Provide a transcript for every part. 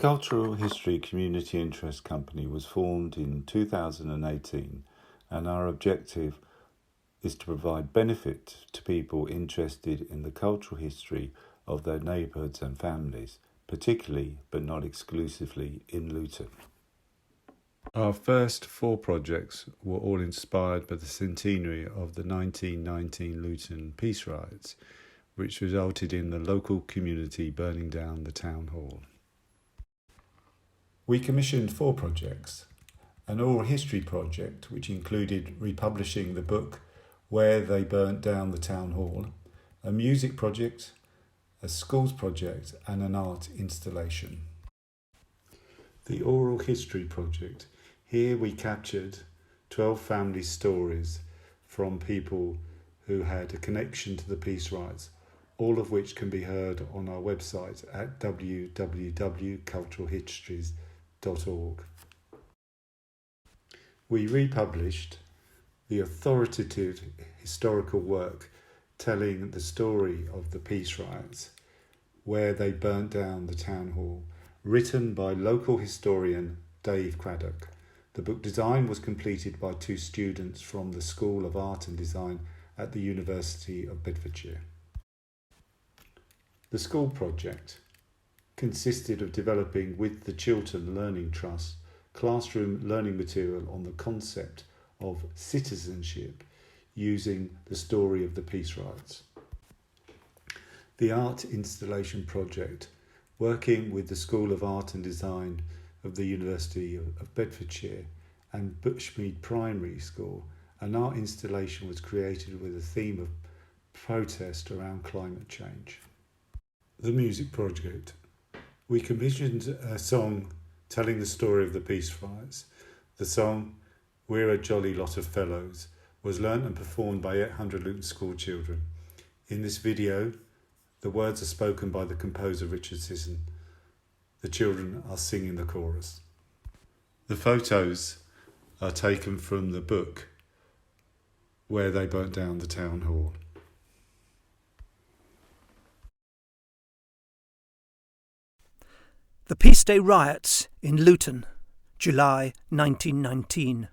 The Cultural History Community Interest Company was formed in 2018, and our objective is to provide benefit to people interested in the cultural history of their neighbourhoods and families, particularly but not exclusively in Luton. Our first 4 projects were all inspired by the centenary of the 1919 Luton peace riots, which resulted in the local community burning down the town hall. We commissioned 4 projects: an oral history project, which included republishing the book Where They Burnt Down the Town Hall, a music project, a schools project, and an art installation. The oral history project. Here we captured 12 family stories from people who had a connection to the peace riots, all of which can be heard on our website at www.culturalhistories.org. We republished the authoritative historical work telling the story of the peace riots, Where They Burnt Down the Town Hall, written by local historian Dave Craddock. The book design was completed by 2 students from the School of Art and Design at the University of Bedfordshire. The school project consisted of developing with the Chiltern Learning Trust classroom learning material on the concept of citizenship using the story of the peace riots. The art installation project, working with the School of Art and Design of the University of Bedfordshire and Bushmead Primary School, an art installation was created with a theme of protest around climate change. The music project. We commissioned a song telling the story of the peace riots. The song, We're a Jolly Lot of Fellows, was learnt and performed by 800 Luton school children. In this video, the words are spoken by the composer Richard Sisson. The children are singing the chorus. The photos are taken from the book Where They Burnt Down the Town Hall. The Peace Day Riots in Luton, July 1919.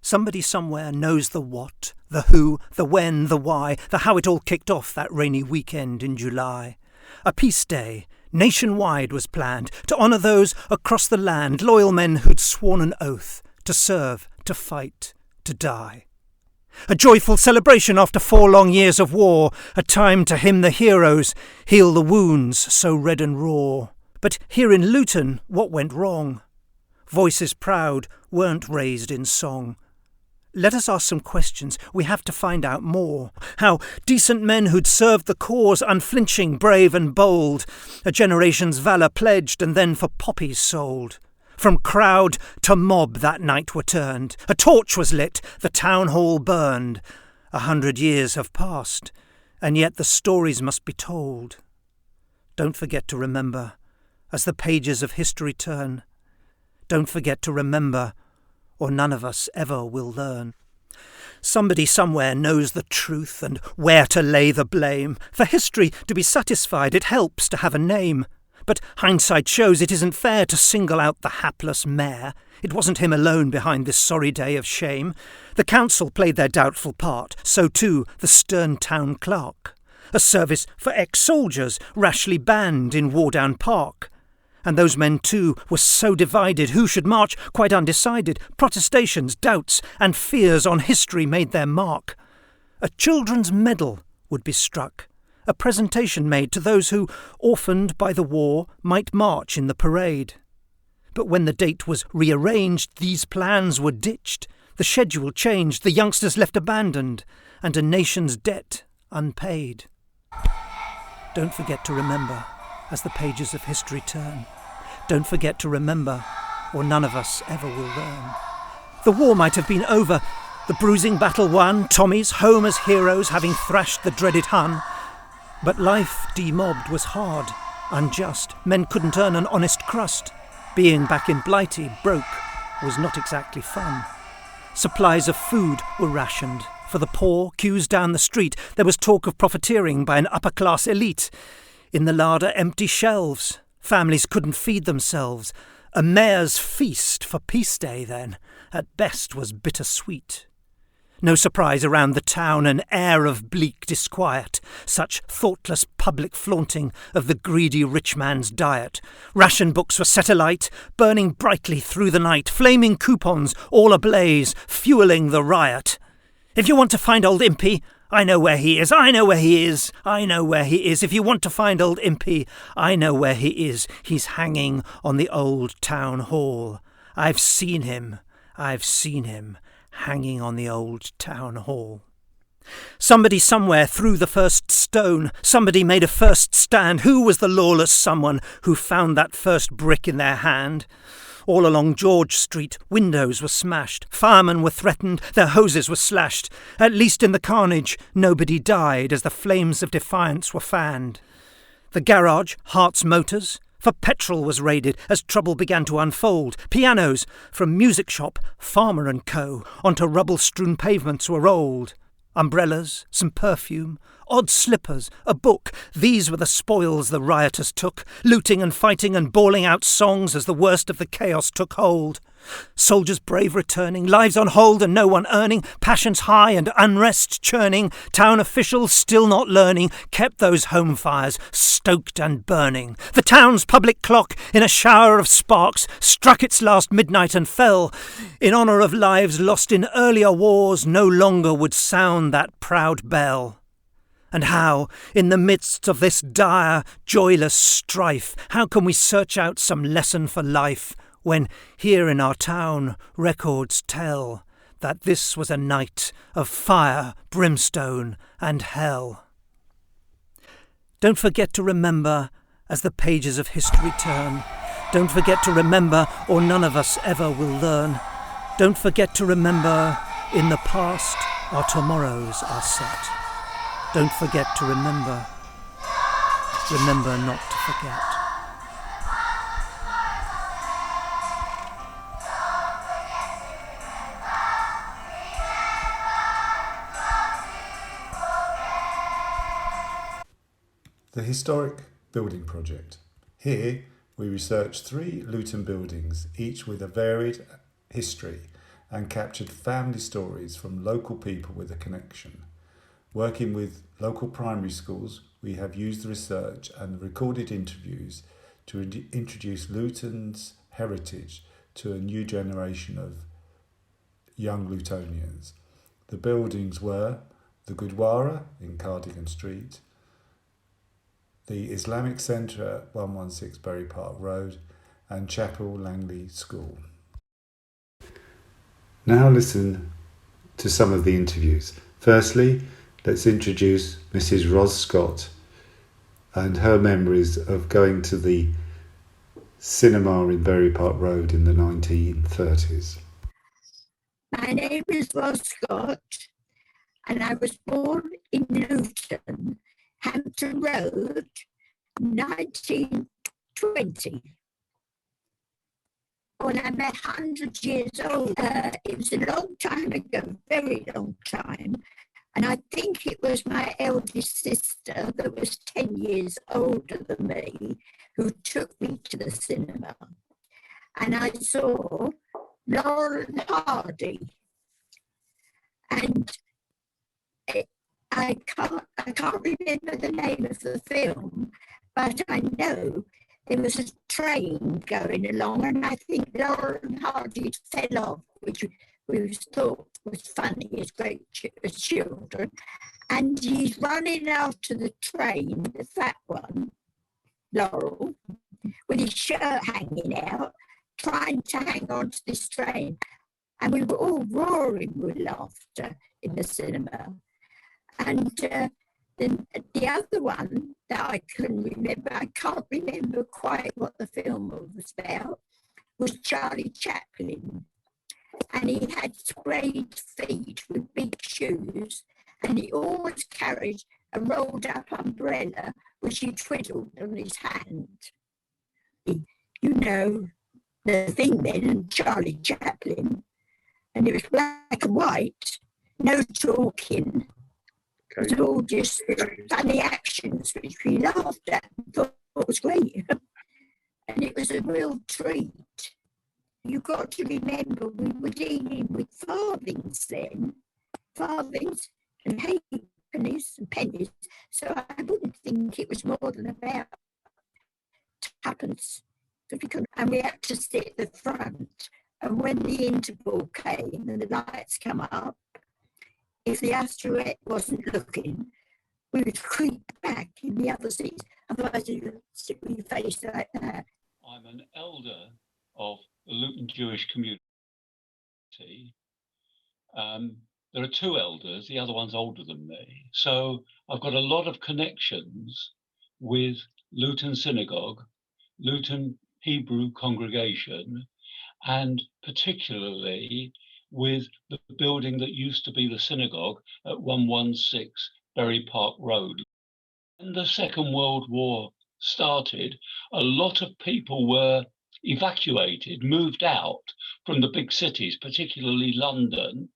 Somebody somewhere knows the what, the who, the when, the why, the how it all kicked off that rainy weekend in July. A peace day, nationwide, was planned to honour those across the land, loyal men who'd sworn an oath to serve, to fight, to die. A joyful celebration after 4 long years of war, a time to hymn the heroes, heal the wounds so red and raw. But here in Luton, what went wrong? Voices proud weren't raised in song. Let us ask some questions, we have to find out more. How decent men who'd served the cause, unflinching, brave and bold, a generation's valour pledged and then for poppies sold. From crowd to mob that night were turned. A torch was lit, the town hall burned. 100 years have passed, and yet the stories must be told. Don't forget to remember, as the pages of history turn. Don't forget to remember, or none of us ever will learn. Somebody somewhere knows the truth and where to lay the blame. For history to be satisfied, it helps to have a name. But hindsight shows it isn't fair to single out the hapless mayor. It wasn't him alone behind this sorry day of shame. The council played their doubtful part, so too the stern town clerk. A service for ex-soldiers rashly banned in Wardown Park. And those men too were so divided, who should march, quite undecided. Protestations, doubts and fears on history made their mark. A children's medal would be struck. A presentation made to those who, orphaned by the war, might march in the parade. But when the date was rearranged, these plans were ditched. The schedule changed, the youngsters left abandoned, and a nation's debt unpaid. Don't forget to remember, as the pages of history turn. Don't forget to remember, or none of us ever will learn. The war might have been over, the bruising battle won, Tommies home as heroes having thrashed the dreaded Hun. But life demobbed was hard, unjust. Men couldn't earn an honest crust. Being back in Blighty, broke, was not exactly fun. Supplies of food were rationed. For the poor, queues down the street, there was talk of profiteering by an upper-class elite. In the larder, empty shelves. Families couldn't feed themselves. A mayor's feast for Peace Day, then, at best was bittersweet. No surprise around the town, an air of bleak disquiet, such thoughtless public flaunting of the greedy rich man's diet. Ration books were set alight, burning brightly through the night, flaming coupons all ablaze, fueling the riot. If you want to find old Impey, I know where he is, I know where he is, I know where he is. If you want to find old Impey, I know where he is. He's hanging on the old town hall. I've seen him, hanging on the old town hall. Somebody somewhere threw the first stone. Somebody made a first stand. Who was the lawless someone who found that first brick in their hand? All along George Street, windows were smashed. Firemen were threatened. Their hoses were slashed. At least in the carnage, nobody died as the flames of defiance were fanned. The garage, Hart's Motors, for petrol was raided as trouble began to unfold. Pianos from Music Shop, Farmer & Co. onto rubble-strewn pavements were rolled. Umbrellas, some perfume, odd slippers, a book. These were the spoils the rioters took, looting and fighting and bawling out songs as the worst of the chaos took hold. Soldiers brave returning, lives on hold and no one earning, passions high and unrest churning. Town officials still not learning kept those home fires stoked and burning. The town's public clock, in a shower of sparks, struck its last midnight and fell. In honour of lives lost in earlier wars, no longer would sound that proud bell. And how, in the midst of this dire, joyless strife, how can we search out some lesson for life, when here in our town records tell that this was a night of fire, brimstone and hell? Don't forget to remember as the pages of history turn. Don't forget to remember, or none of us ever will learn. Don't forget to remember, in the past our tomorrows are set. Don't forget to remember. Remember not to forget. The Historic Building Project. Here we researched 3 Luton buildings, each with a varied history, and captured family stories from local people with a connection. Working with local primary schools, we have used the research and the recorded interviews to introduce Luton's heritage to a new generation of young Lutonians. The buildings were the Gurdwara in Cardigan Street, the Islamic Centre at 116 Bury Park Road, and Chapel Langley School. Now listen to some of the interviews. Firstly, let's introduce Mrs. Ros Scott and her memories of going to the cinema in Bury Park Road in the 1930s. My name is Ros Scott, and I was born in Luton, Hampton Road, 1920. When I'm 100 years old, it was a long time ago, very long time. And I think it was my eldest sister that was 10 years older than me who took me to the cinema. And I saw Laurel and Hardy. And I can't remember the name of the film, but I know there was a train going along, and I think Laurel and Hardy fell off, which we thought was funny as children. And he's running after the train, the fat one, Laurel, with his shirt hanging out, trying to hang on to this train. And we were all roaring with laughter in the cinema. And then the other one that I can remember, I can't remember quite what the film was about, was Charlie Chaplin. And he had suede feet with big shoes, and he always carried a rolled up umbrella which he twiddled on his hand. You know, the thing then, Charlie Chaplin, and it was black and white, no talking. It was all just funny actions which we laughed at and thought was great. and it was a real treat. You've got to remember we were dealing with farthings then, farthings and halfpennies and pennies, so I wouldn't think it was more than about tuppence. And we had to sit at the front, and when the interval came and the lights come up, if the astrolette wasn't looking, we would creep back in the other seats, otherwise you would sit with your face like that. I'm an elder of the Luton Jewish community. There are two elders, the other one's older than me. So I've got a lot of connections with Luton Synagogue, Luton Hebrew congregation, and particularly with the building that used to be the synagogue at 116 Bury Park Road. When the Second World War started, a lot of people were evacuated, moved out from the big cities, particularly London,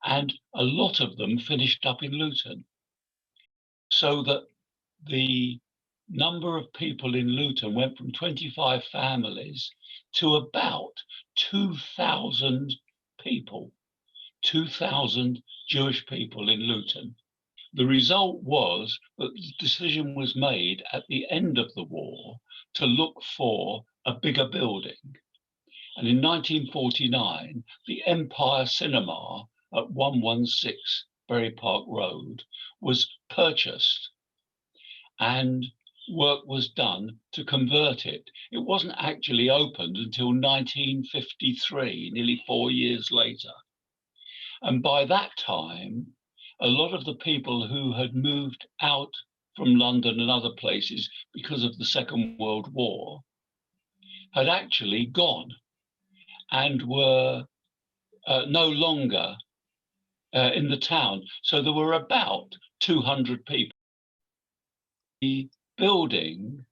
and a lot of them finished up in Luton. So that the number of people in Luton went from 25 families to about 2,000 people, 2,000 Jewish people in Luton. The result was that the decision was made at the end of the war to look for a bigger building. And in 1949, the Empire Cinema at 116 Bury Park Road was purchased, and work was done to convert it. It wasn't actually opened until 1953, nearly 4 years later. And by that time, a lot of the people who had moved out from London and other places because of the Second World War had actually gone and were no longer in the town. So there were about 200 people. The building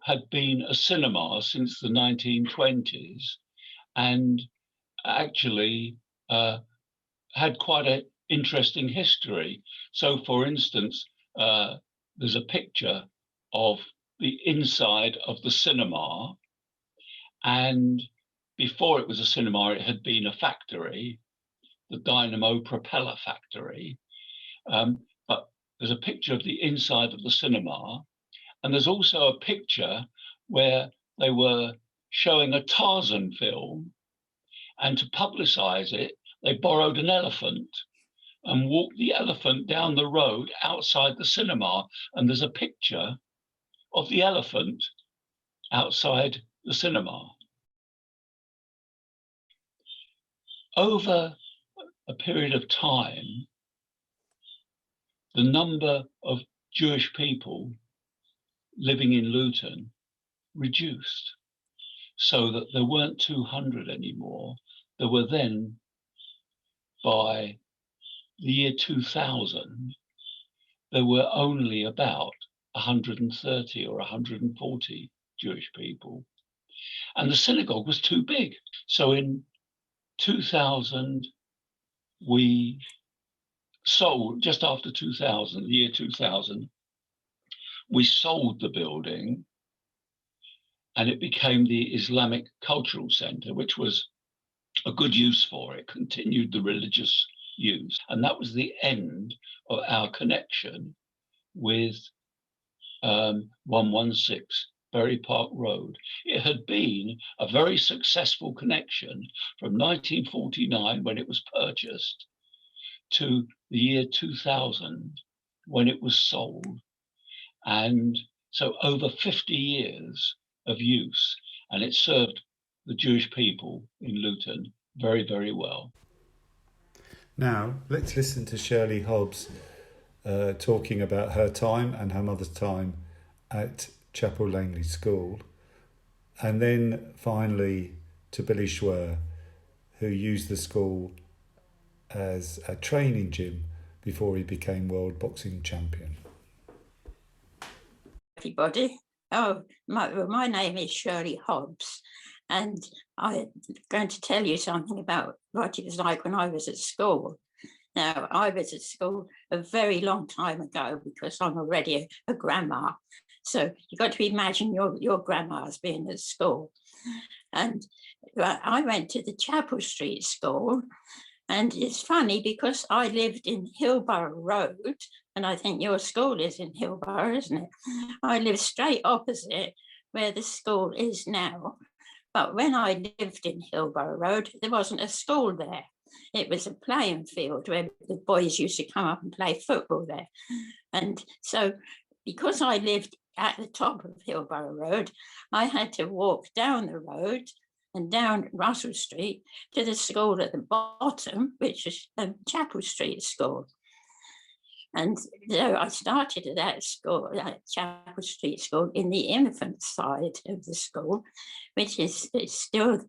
had been a cinema since the 1920s and actually had quite an interesting history. So, for instance, there's a picture of the inside of the cinema, and before it was a cinema, it had been a factory, the Dynamo Propeller Factory. But there's a picture of the inside of the cinema, and there's also a picture where they were showing a Tarzan film, and to publicize it, they borrowed an elephant and walked the elephant down the road outside the cinema, and there's a picture of the elephant outside the cinema. Over a period of time, the number of Jewish people living in Luton reduced, so that there weren't 200 anymore. There were then, by the year 2000, there were only about 130 or 140 Jewish people. And the synagogue was too big. So in 2000, we sold, just after 2000, the year 2000, we sold the building and it became the Islamic Cultural Center, which was a good use for it, continued the religious use. And that was the end of our connection with 116 Bury Park Road. It had been a very successful connection from 1949, when it was purchased, to the year 2000, when it was sold. And so over 50 years of use, and it served the Jewish people in Luton very, very well. Now, let's listen to Shirley Hobbs talking about her time and her mother's time at Chapel Langley School. And then finally to Billy Schwer, who used the school as a training gym before he became world boxing champion. Everybody. My name is Shirley Hobbs, and I'm going to tell you something about what it was like when I was at school. Now, I was at school a very long time ago, because I'm already a grandma, So you've got to imagine your grandma's being at school. And I went to the Chapel Street School, and it's funny because I lived in Hillborough Road, and I think your school is in Hillborough, isn't it? I lived straight opposite where the school is now. But when I lived in Hillborough Road, there wasn't a school there. It was a playing field where the boys used to come up and play football there. And so because I lived at the top of Hillborough Road, I had to walk down the road and down Russell Street to the school at the bottom, which is Chapel Street School. And so I started at that school, at Chapel Street School, in the infant side of the school, which is still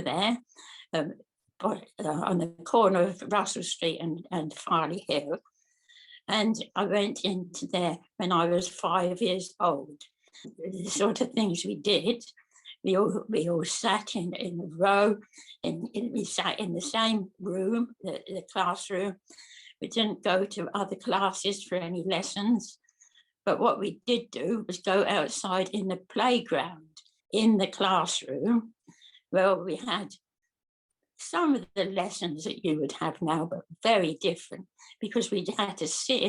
there, on the corner of Russell Street and Farley Hill. And I went into there when I was 5 years old. The sort of things we did, we all sat in a row, we sat in the same room, the classroom. We didn't go to other classes for any lessons. But what we did do was go outside in the playground. In the classroom, well, we had some of the lessons that you would have now, but very different, because we had to sit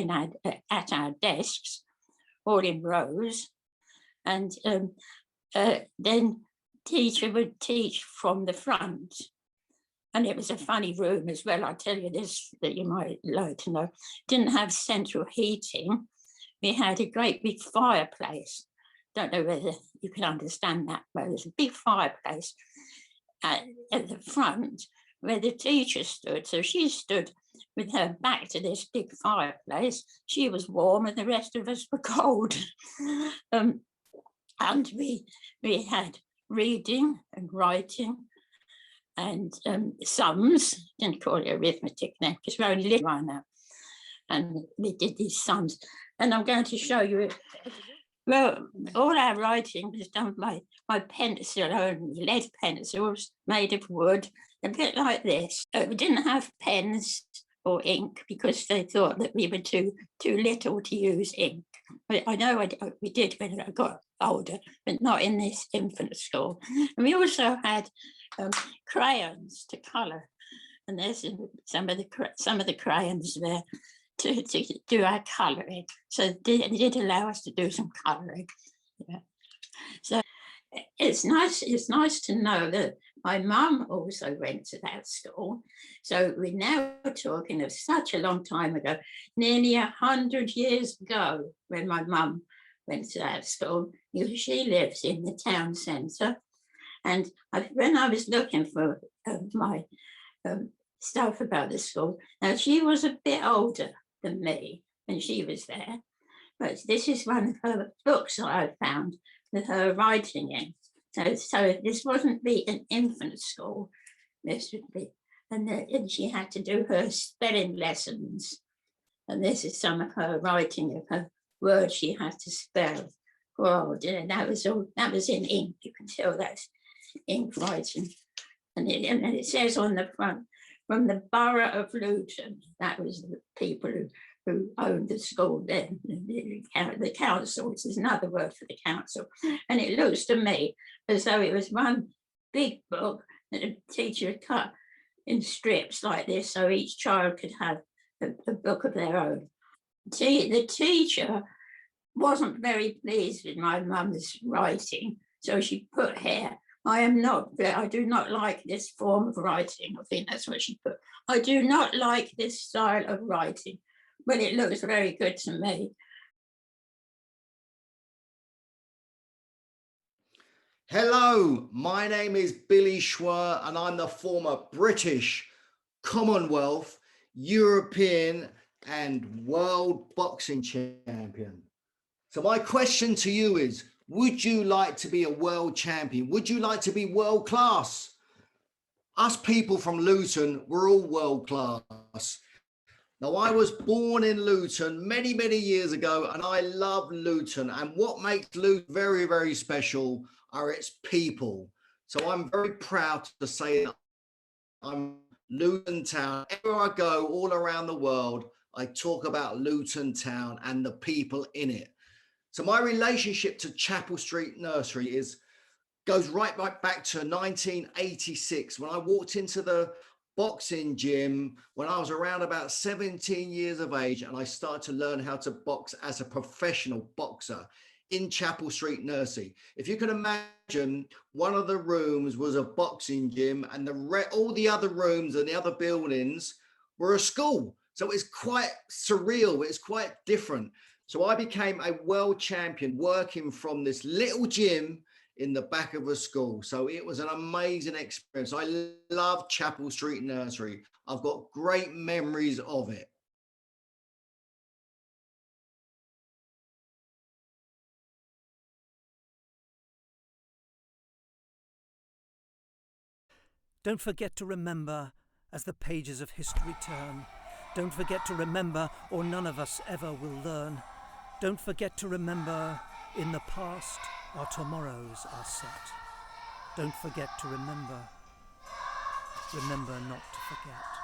at our desks, all in rows, and then teacher would teach from the front. And it was a funny room as well. I'll tell you this that you might like to know. Didn't have central heating. We had a great big fireplace. Don't know whether you can understand that, but there's a big fireplace at the front where the teacher stood. So she stood with her back to this big fireplace. She was warm and the rest of us were cold. And we had reading and writing and sums. Didn't call it arithmetic then because we're only little right now. And we did these sums. And I'm going to show you it. Well, all our writing was done by pencil only, lead pencils made of wood, a bit like this. We didn't have pens or ink because they thought that we were too little to use ink. But I know we did when I got older, but not in this infant school. And we also had crayons to colour, and there's some of the crayons there to do our colouring. So they did allow us to do some colouring. Yeah. So it's nice to know that my mum also went to that school. So we're now talking of such a long time ago, nearly 100 years ago, when my mum went to that school. She lives in the town centre. And when I was looking for my stuff about the school, now she was a bit older than me when she was there, but this is one of her books that I found with her writing in. So this wouldn't be an infant school, this would be, and she had to do her spelling lessons, and this is some of her writing of her words she had to spell. Oh, that was in ink. You can tell that's ink writing, and it says on the front, from the borough of Luton. That was the people who owned the school then, the council, which is another word for the council. And it looks to me as though it was one big book that a teacher had cut in strips like this, so each child could have a book of their own. The teacher wasn't very pleased with my mum's writing, so she put here, I do not like this form of writing. I think that's what she put. I do not like this style of writing, but it looks very good to me. Hello, my name is Billy Schwer and I'm the former British, Commonwealth, European and World Boxing Champion. So my question to you is, would you like to be a world champion? Would you like to be world class? Us people from Luton, we're all world class. Now, I was born in Luton many, many years ago, and I love Luton. And what makes Luton very, very special are its people. So I'm very proud to say that I'm Luton Town. Everywhere I go all around the world, I talk about Luton Town and the people in it. So my relationship to Chapel Street Nursery goes right back to 1986 when I walked into the boxing gym when I was around about 17 years of age, and I started to learn how to box as a professional boxer in Chapel Street Nursery. If you can imagine, one of the rooms was a boxing gym, and all the other rooms and the other buildings were a school. So it's quite surreal. It's quite different. So I became a world champion working from this little gym in the back of a school. So it was an amazing experience. I love Chapel Street Nursery. I've got great memories of it. Don't forget to remember as the pages of history turn. Don't forget to remember, or none of us ever will learn. Don't forget to remember, in the past our tomorrows are set. Don't forget to remember. Remember not to forget.